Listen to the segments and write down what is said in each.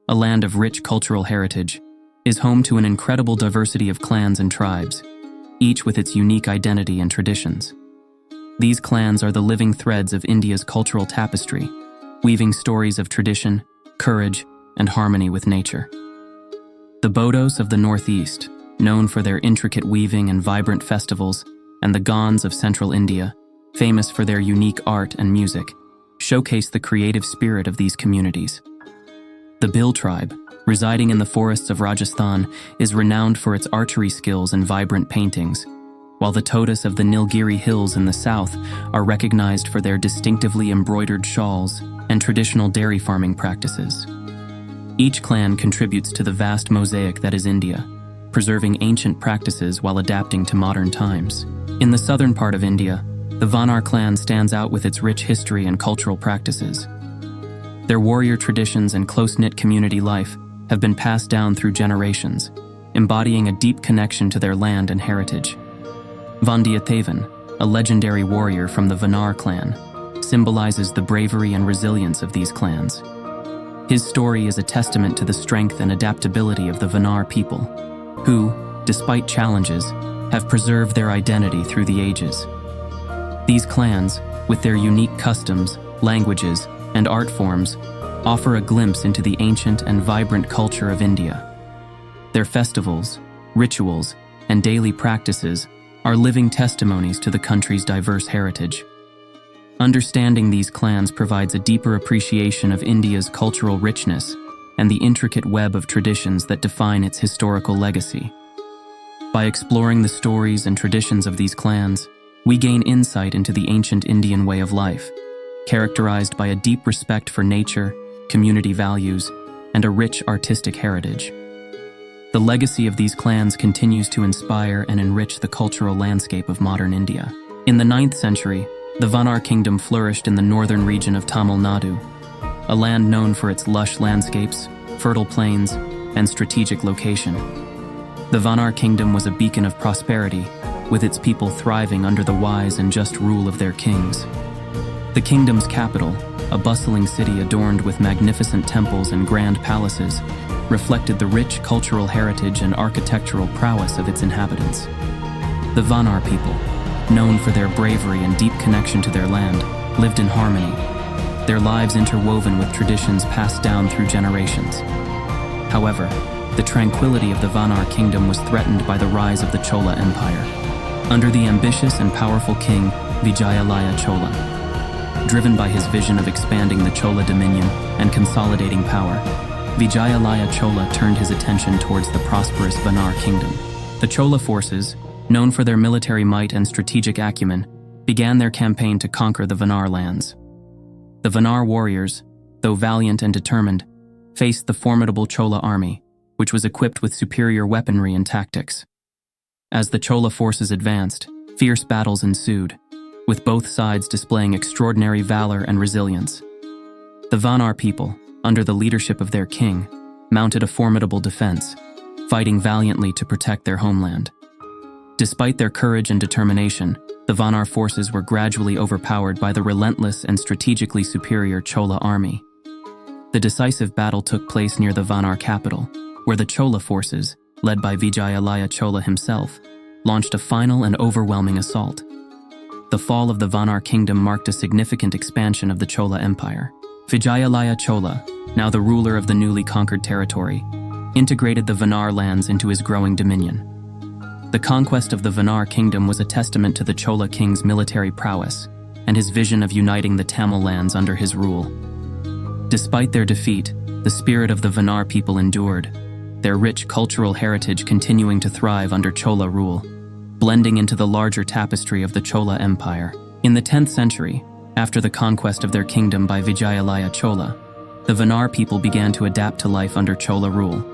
a land of rich cultural heritage, is home to an incredible diversity of clans and tribes, each with its unique identity and traditions. These clans are the living threads of India's cultural tapestry, weaving stories of tradition, courage, and harmony with nature. The Bodos of the Northeast, known for their intricate weaving and vibrant festivals, and the Gonds of central India, famous for their unique art and music, showcase the creative spirit of these communities. The Bhil tribe, residing in the forests of Rajasthan, is renowned for its archery skills and vibrant paintings, while the Todas of the Nilgiri Hills in the south are recognized for their distinctively embroidered shawls and traditional dairy farming practices. Each clan contributes to the vast mosaic that is India, preserving ancient practices while adapting to modern times. In the southern part of India, the Vanar clan stands out with its rich history and cultural practices. Their warrior traditions and close-knit community life have been passed down through generations, embodying a deep connection to their land and heritage. Vandhiyathevan, a legendary warrior from the Vanar clan, symbolizes the bravery and resilience of these clans. His story is a testament to the strength and adaptability of the Vanar people, who, despite challenges, have preserved their identity through the ages. These clans, with their unique customs, languages, and art forms, offer a glimpse into the ancient and vibrant culture of India. Their festivals, rituals, and daily practices are living testimonies to the country's diverse heritage. Understanding these clans provides a deeper appreciation of India's cultural richness and the intricate web of traditions that define its historical legacy. By exploring the stories and traditions of these clans, we gain insight into the ancient Indian way of life, characterized by a deep respect for nature, community values, and a rich artistic heritage. The legacy of these clans continues to inspire and enrich the cultural landscape of modern India. In the 9th century, the Vanar kingdom flourished in the northern region of Tamil Nadu, a land known for its lush landscapes, fertile plains, and strategic location. The Vanar kingdom was a beacon of prosperity, with its people thriving under the wise and just rule of their kings. The kingdom's capital, a bustling city adorned with magnificent temples and grand palaces, reflected the rich cultural heritage and architectural prowess of its inhabitants. The Vanar people, known for their bravery and deep connection to their land, lived in harmony, their lives interwoven with traditions passed down through generations. However, the tranquility of the Vanar kingdom was threatened by the rise of the Chola Empire, under the ambitious and powerful king Vijayalaya Chola. Driven by his vision of expanding the Chola dominion and consolidating power, Vijayalaya Chola turned his attention towards the prosperous Vanar kingdom. The Chola forces, known for their military might and strategic acumen, began their campaign to conquer the Vanar lands. The Vanar warriors, though valiant and determined, faced the formidable Chola army, which was equipped with superior weaponry and tactics. As the Chola forces advanced, fierce battles ensued, with both sides displaying extraordinary valor and resilience. The Vanar people, under the leadership of their king, mounted a formidable defense, fighting valiantly to protect their homeland. Despite their courage and determination, the Vanar forces were gradually overpowered by the relentless and strategically superior Chola army. The decisive battle took place near the Vanar capital, where the Chola forces, led by Vijayalaya Chola himself, launched a final and overwhelming assault. The fall of the Vanar kingdom marked a significant expansion of the Chola Empire. Vijayalaya Chola, now the ruler of the newly conquered territory, integrated the Vanar lands into his growing dominion. The conquest of the Vanar kingdom was a testament to the Chola king's military prowess and his vision of uniting the Tamil lands under his rule. Despite their defeat, the spirit of the Vanar people endured, their rich cultural heritage continuing to thrive under Chola rule, blending into the larger tapestry of the Chola Empire. In the 10th century, after the conquest of their kingdom by Vijayalaya Chola, the Vanar people began to adapt to life under Chola rule.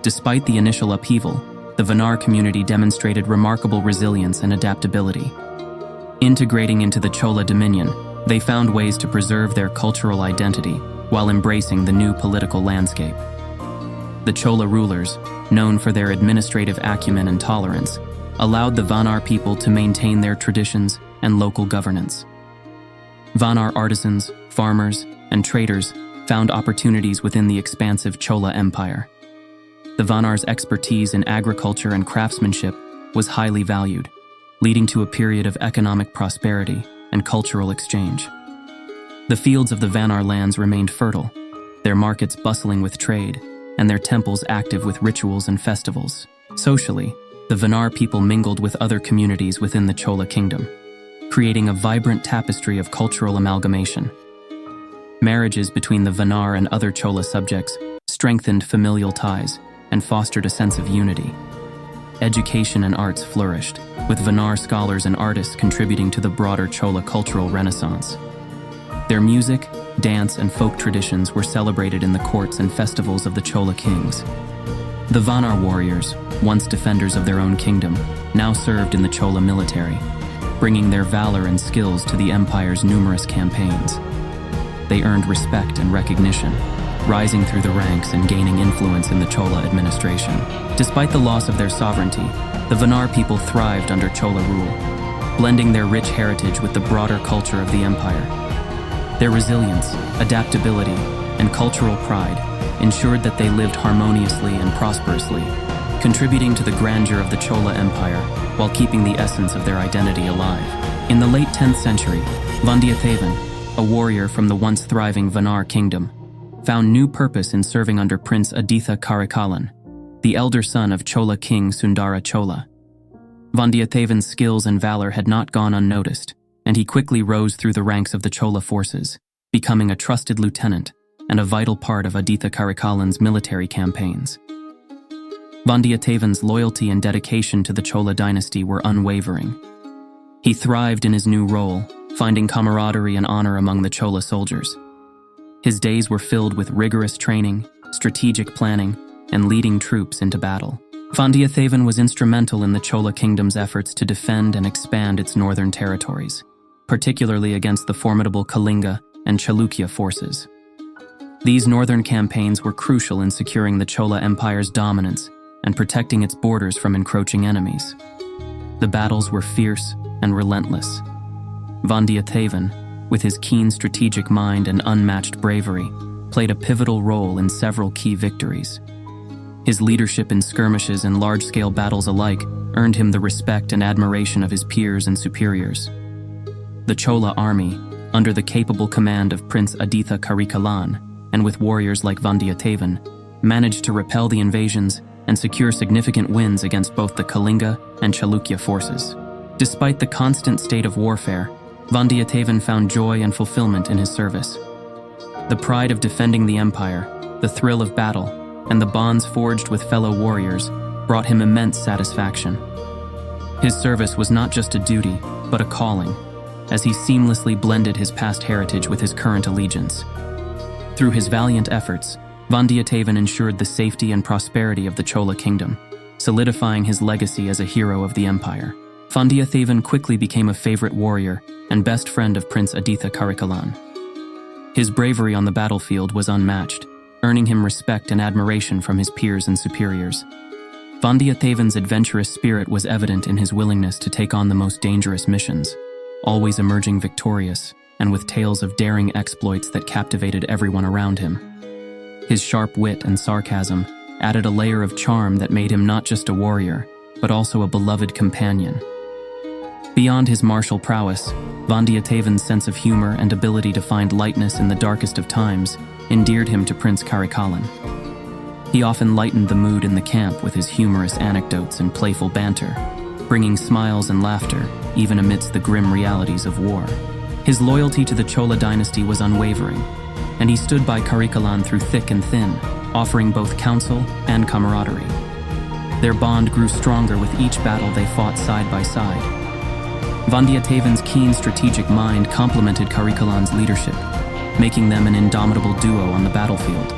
Despite the initial upheaval, the Vanar community demonstrated remarkable resilience and adaptability. Integrating into the Chola dominion, they found ways to preserve their cultural identity while embracing the new political landscape. The Chola rulers, known for their administrative acumen and tolerance, allowed the Vanar people to maintain their traditions and local governance. Vanar artisans, farmers, and traders found opportunities within the expansive Chola Empire. The Vanar's expertise in agriculture and craftsmanship was highly valued, leading to a period of economic prosperity and cultural exchange. The fields of the Vanar lands remained fertile, their markets bustling with trade, and their temples active with rituals and festivals. Socially, the Vanar people mingled with other communities within the Chola kingdom, creating a vibrant tapestry of cultural amalgamation. Marriages between the Vanar and other Chola subjects strengthened familial ties and fostered a sense of unity. Education and arts flourished, with Vanar scholars and artists contributing to the broader Chola cultural renaissance. Their music, dance, and folk traditions were celebrated in the courts and festivals of the Chola kings. The Vanar warriors, once defenders of their own kingdom, now served in the Chola military, bringing their valor and skills to the empire's numerous campaigns. They earned respect and recognition, rising through the ranks and gaining influence in the Chola administration. Despite the loss of their sovereignty, the Vanar people thrived under Chola rule, blending their rich heritage with the broader culture of the empire. Their resilience, adaptability, and cultural pride ensured that they lived harmoniously and prosperously, contributing to the grandeur of the Chola Empire while keeping the essence of their identity alive. In the late 10th century, Vandhiyathevan, a warrior from the once thriving Vanar kingdom, found new purpose in serving under Prince Aditha Karikalan, the elder son of Chola king Sundara Chola. Vandhiyathevan's skills and valor had not gone unnoticed, and he quickly rose through the ranks of the Chola forces, becoming a trusted lieutenant and a vital part of Aditha Karikalan's military campaigns. Vandhiyathevan's loyalty and dedication to the Chola dynasty were unwavering. He thrived in his new role, finding camaraderie and honor among the Chola soldiers. His days were filled with rigorous training, strategic planning, and leading troops into battle. Vandhiyathevan was instrumental in the Chola kingdom's efforts to defend and expand its northern territories, particularly against the formidable Kalinga and Chalukya forces. These northern campaigns were crucial in securing the Chola Empire's dominance and protecting its borders from encroaching enemies. The battles were fierce and relentless. Vandhiyathevan, with his keen strategic mind and unmatched bravery, played a pivotal role in several key victories. His leadership in skirmishes and large-scale battles alike earned him the respect and admiration of his peers and superiors. The Chola army, under the capable command of Prince Aditha Karikalan, and with warriors like Vandhiyathevan, managed to repel the invasions and secure significant wins against both the Kalinga and Chalukya forces. Despite the constant state of warfare, Vandhiyathevan found joy and fulfillment in his service. The pride of defending the empire, the thrill of battle, and the bonds forged with fellow warriors brought him immense satisfaction. His service was not just a duty, but a calling, as he seamlessly blended his past heritage with his current allegiance. Through his valiant efforts, Vandhiyathevan ensured the safety and prosperity of the Chola kingdom, solidifying his legacy as a hero of the empire. Vandhiyathevan quickly became a favorite warrior and best friend of Prince Aditha Karikalan. His bravery on the battlefield was unmatched, earning him respect and admiration from his peers and superiors. Vandhiyathevan's adventurous spirit was evident in his willingness to take on the most dangerous missions, always emerging victorious and with tales of daring exploits that captivated everyone around him. His sharp wit and sarcasm added a layer of charm that made him not just a warrior, but also a beloved companion. Beyond his martial prowess, Vandhiyathevan's sense of humor and ability to find lightness in the darkest of times endeared him to Prince Karikalan. He often lightened the mood in the camp with his humorous anecdotes and playful banter, bringing smiles and laughter even amidst the grim realities of war. His loyalty to the Chola dynasty was unwavering, and he stood by Karikalan through thick and thin, offering both counsel and camaraderie. Their bond grew stronger with each battle they fought side by side. Vandhiyathevan's keen strategic mind complemented Karikalan's leadership, making them an indomitable duo on the battlefield.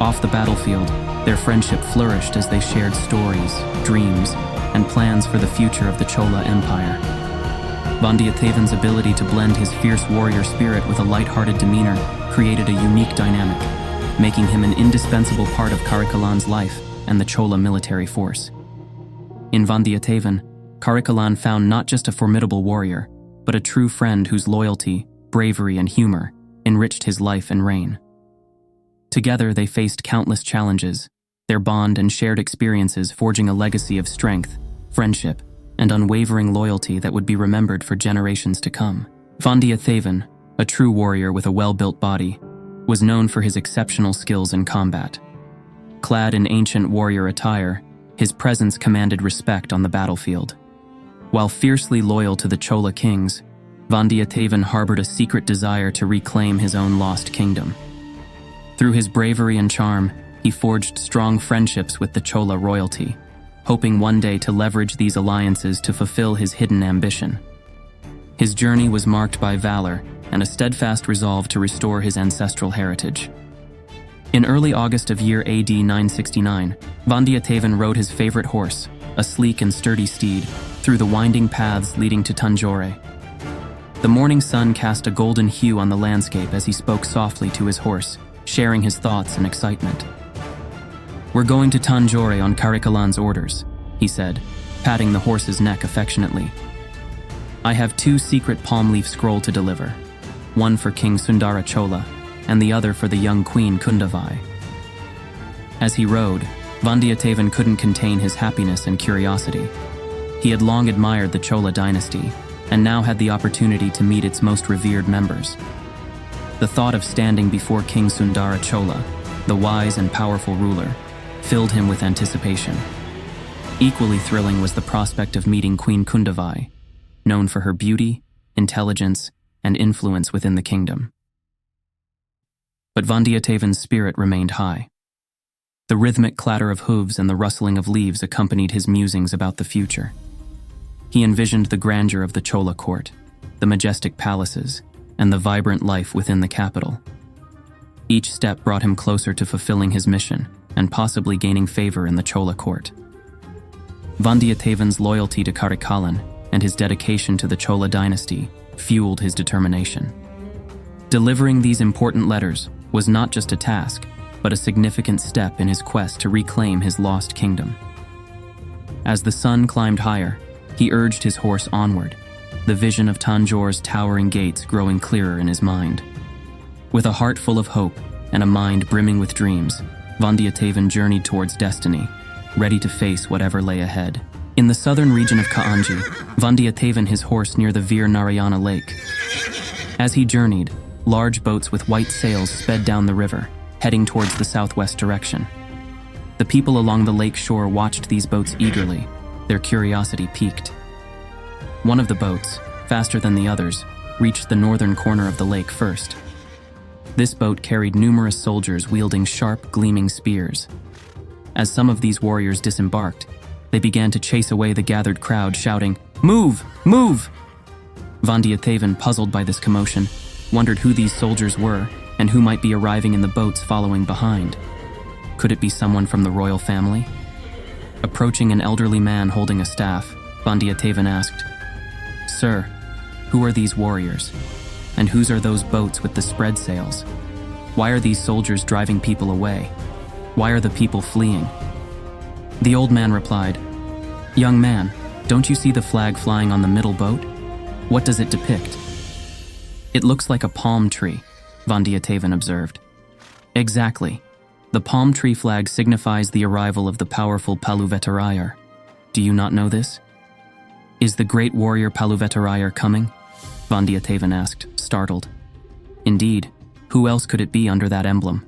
Off the battlefield, their friendship flourished as they shared stories, dreams, and plans for the future of the Chola Empire. Vandhiyathevan's ability to blend his fierce warrior spirit with a light-hearted demeanor created a unique dynamic, making him an indispensable part of Karikalan's life and the Chola military force. In Vandhiyathevan, Karikalan found not just a formidable warrior, but a true friend whose loyalty, bravery, and humor enriched his life and reign. Together, they faced countless challenges, their bond and shared experiences forging a legacy of strength, friendship, and unwavering loyalty that would be remembered for generations to come. Vandhiyathevan, a true warrior with a well-built body, was known for his exceptional skills in combat. Clad in ancient warrior attire, his presence commanded respect on the battlefield. While fiercely loyal to the Chola kings, Vandhiyathevan harbored a secret desire to reclaim his own lost kingdom. Through his bravery and charm, he forged strong friendships with the Chola royalty, hoping one day to leverage these alliances to fulfill his hidden ambition. His journey was marked by valor and a steadfast resolve to restore his ancestral heritage. In early August of year AD 969, Vandhiyathevan rode his favorite horse, a sleek and sturdy steed, through the winding paths leading to Tanjore. The morning sun cast a golden hue on the landscape as he spoke softly to his horse, sharing his thoughts and excitement. "We're going to Tanjore on Karikalan's orders," he said, patting the horse's neck affectionately. "I have 2 secret palm leaf scroll to deliver, one for King Sundara Chola, and the other for the young queen Kundavai." As he rode, Vandhiyathevan couldn't contain his happiness and curiosity. He had long admired the Chola dynasty, and now had the opportunity to meet its most revered members. The thought of standing before King Sundara Chola, the wise and powerful ruler, filled him with anticipation. Equally thrilling was the prospect of meeting Queen Kundavai, known for her beauty, intelligence, and influence within the kingdom. But Vandhiyathevan's spirit remained high. The rhythmic clatter of hooves and the rustling of leaves accompanied his musings about the future. He envisioned the grandeur of the Chola court, the majestic palaces, and the vibrant life within the capital. Each step brought him closer to fulfilling his mission and possibly gaining favor in the Chola court. Vandhiyathevan's loyalty to Karikalan and his dedication to the Chola dynasty fueled his determination. Delivering these important letters was not just a task, but a significant step in his quest to reclaim his lost kingdom. As the sun climbed higher, he urged his horse onward, the vision of Tanjore's towering gates growing clearer in his mind. With a heart full of hope and a mind brimming with dreams, Vandhiyathevan journeyed towards destiny, ready to face whatever lay ahead. In the southern region of Kanchi, Vandhiyathevan his horse near the Veer Narayana lake. As he journeyed, large boats with white sails sped down the river, heading towards the southwest direction. The people along the lake shore watched these boats eagerly, their curiosity piqued. One of the boats, faster than the others, reached the northern corner of the lake first. This boat carried numerous soldiers wielding sharp, gleaming spears. As some of these warriors disembarked, they began to chase away the gathered crowd, shouting, "Move! Move!" Vandhiyathevan, puzzled by this commotion, wondered who these soldiers were and who might be arriving in the boats following behind. Could it be someone from the royal family? Approaching an elderly man holding a staff, Vandhiyathevan asked, "Sir, who are these warriors? And whose are those boats with the spread sails? Why are these soldiers driving people away? Why are the people fleeing?" The old man replied, "Young man, don't you see the flag flying on the middle boat? What does it depict?" "It looks like a palm tree," Vandhiyathevan observed. "Exactly. The palm tree flag signifies the arrival of the powerful Paluvettarayar. Do you not know this? Is the great warrior Paluvettarayar coming?" Vandhiyathevan asked, startled. "Indeed, who else could it be under that emblem?"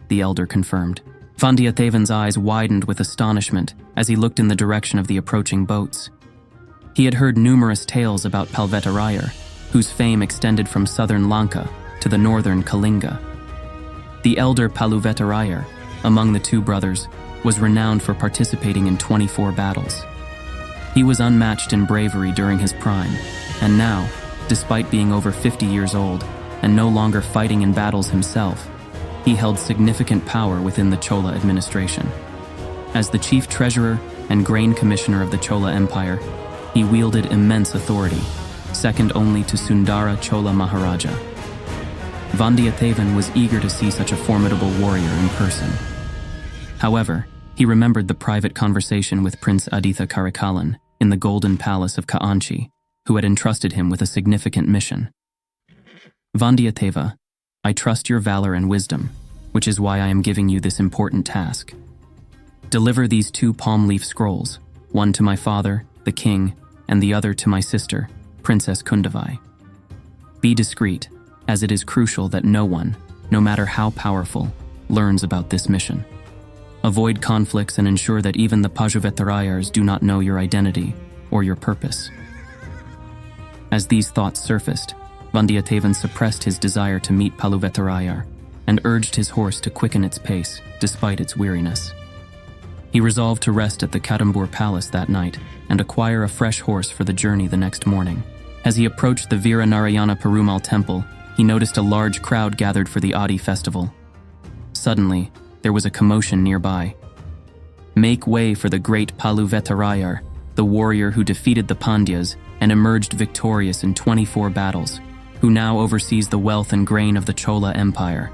the elder confirmed. Vandhiyathevan's eyes widened with astonishment as he looked in the direction of the approaching boats. He had heard numerous tales about Paluvettarayar, whose fame extended from southern Lanka to the northern Kalinga. The elder Paluvettarayar, among the 2 brothers, was renowned for participating in 24 battles. He was unmatched in bravery during his prime, and now, despite being over 50 years old and no longer fighting in battles himself, he held significant power within the Chola administration. As the chief treasurer and grain commissioner of the Chola Empire, he wielded immense authority, second only to Sundara Chola Maharaja. Vandhiyathevan was eager to see such a formidable warrior in person. However, he remembered the private conversation with Prince Aditha Karikalan in the Golden Palace of Kanchi, who had entrusted him with a significant mission. "Vandhiyatheva, I trust your valor and wisdom, which is why I am giving you this important task. Deliver these 2 palm leaf scrolls, one to my father, the king, and the other to my sister, Princess Kundavai. Be discreet, as it is crucial that no one, no matter how powerful, learns about this mission. Avoid conflicts and ensure that even the Paluvettarayars do not know your identity or your purpose. As these thoughts surfaced, Vandhiyathevan suppressed his desire to meet Paluvettarayar and urged his horse to quicken its pace despite its weariness. He resolved to rest at the Kadambur Palace that night and acquire a fresh horse for the journey the next morning. As he approached the Veera Narayana Perumal temple, he noticed a large crowd gathered for the Adi festival. Suddenly, there was a commotion nearby. Make way for the great Paluvettarayar, the warrior who defeated the Pandyas and emerged victorious in 24 battles, who now oversees the wealth and grain of the Chola Empire,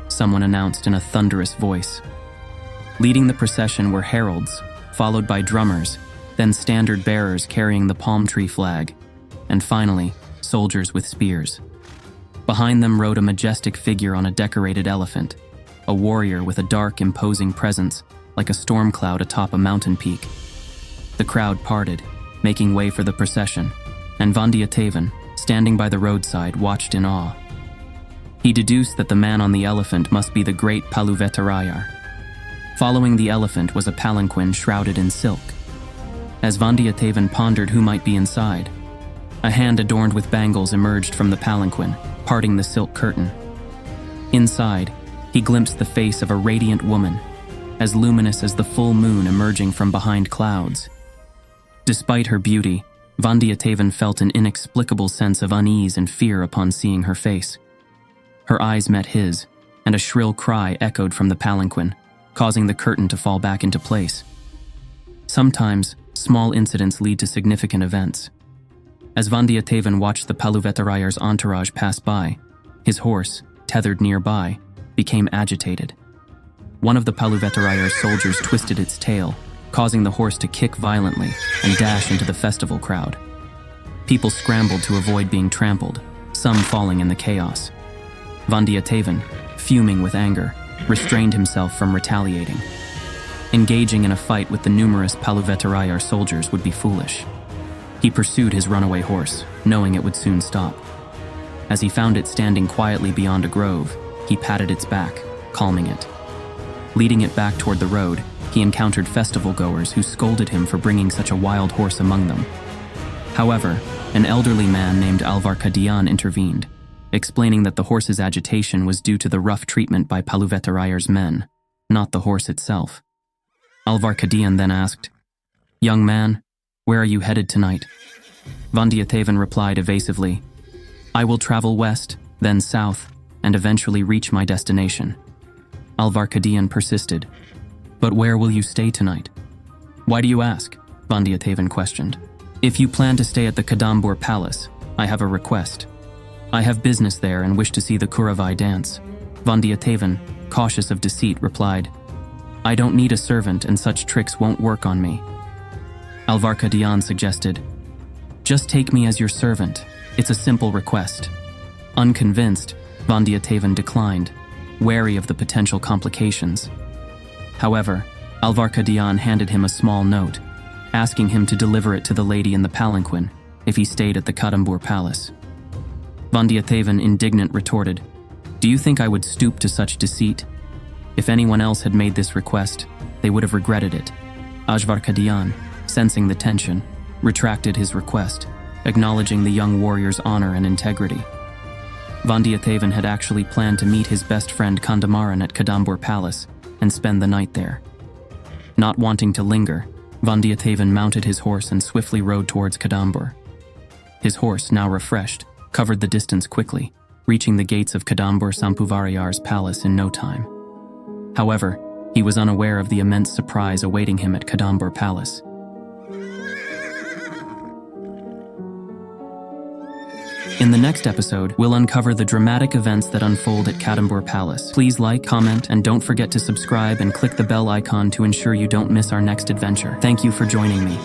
someone announced in a thunderous voice. Leading the procession were heralds, followed by drummers, then standard bearers carrying the palm tree flag, and finally, soldiers with spears. Behind them rode a majestic figure on a decorated elephant, a warrior with a dark, imposing presence, like a storm cloud atop a mountain peak. The crowd parted, making way for the procession, and Vandhiyathevan, standing by the roadside, watched in awe. He deduced that the man on the elephant must be the great Paluvettarayar. Following the elephant was a palanquin shrouded in silk. As Vandhiyathevan pondered who might be inside, a hand adorned with bangles emerged from the palanquin, parting the silk curtain. Inside, he glimpsed the face of a radiant woman, as luminous as the full moon emerging from behind clouds. Despite her beauty, Vandhiyathevan felt an inexplicable sense of unease and fear upon seeing her face. Her eyes met his, and a shrill cry echoed from the palanquin, causing the curtain to fall back into place. Sometimes, small incidents lead to significant events. As Vandhiyathevan watched the Paluvettarayar's entourage pass by, his horse, tethered nearby, became agitated. One of the Paluvettarayar's soldiers twisted its tail, causing the horse to kick violently and dash into the festival crowd. People scrambled to avoid being trampled, some falling in the chaos. Vandhiyathevan, fuming with anger, restrained himself from retaliating. Engaging in a fight with the numerous Paluvettarayar soldiers would be foolish. He pursued his runaway horse, knowing it would soon stop. As he found it standing quietly beyond a grove, he patted its back, calming it. Leading it back toward the road, he encountered festival-goers who scolded him for bringing such a wild horse among them. However, an elderly man named Alvarkadiyan intervened, explaining that the horse's agitation was due to the rough treatment by Paluvettarayar's men, not the horse itself. Alvarkadiyan then asked, "Young man, where are you headed tonight?" Vandhiyathevan replied evasively, "I will travel west, then south, and eventually reach my destination." Alvarkadiyan persisted, "But where will you stay tonight?" "Why do you ask?" Vandhiyathevan questioned. "If you plan to stay at the Kadambur Palace, I have a request. I have business there and wish to see the Kuravai dance." Vandhiyathevan, cautious of deceit, replied, "I don't need a servant and such tricks won't work on me." Alvarkadiyan suggested, "Just take me as your servant. It's a simple request." Unconvinced, Vandhiyathevan declined, wary of the potential complications. However, Alvarkadiyan handed him a small note, asking him to deliver it to the lady in the palanquin if he stayed at the Kadambur Palace. Vandhiyathevan, indignant, retorted, "Do you think I would stoop to such deceit? If anyone else had made this request, they would have regretted it." Alvarkadiyan, sensing the tension, retracted his request, acknowledging the young warrior's honor and integrity. Vandhiyathevan had actually planned to meet his best friend Kandamaran at Kadambur Palace and spend the night there. Not wanting to linger, Vandhiyathevan mounted his horse and swiftly rode towards Kadambur. His horse, now refreshed, covered the distance quickly, reaching the gates of Kadambur Sampuvarayar's palace in no time. However, he was unaware of the immense surprise awaiting him at Kadambur Palace. In the next episode, we'll uncover the dramatic events that unfold at Kadambur Palace. Please like, comment, and don't forget to subscribe and click the bell icon to ensure you don't miss our next adventure. Thank you for joining me.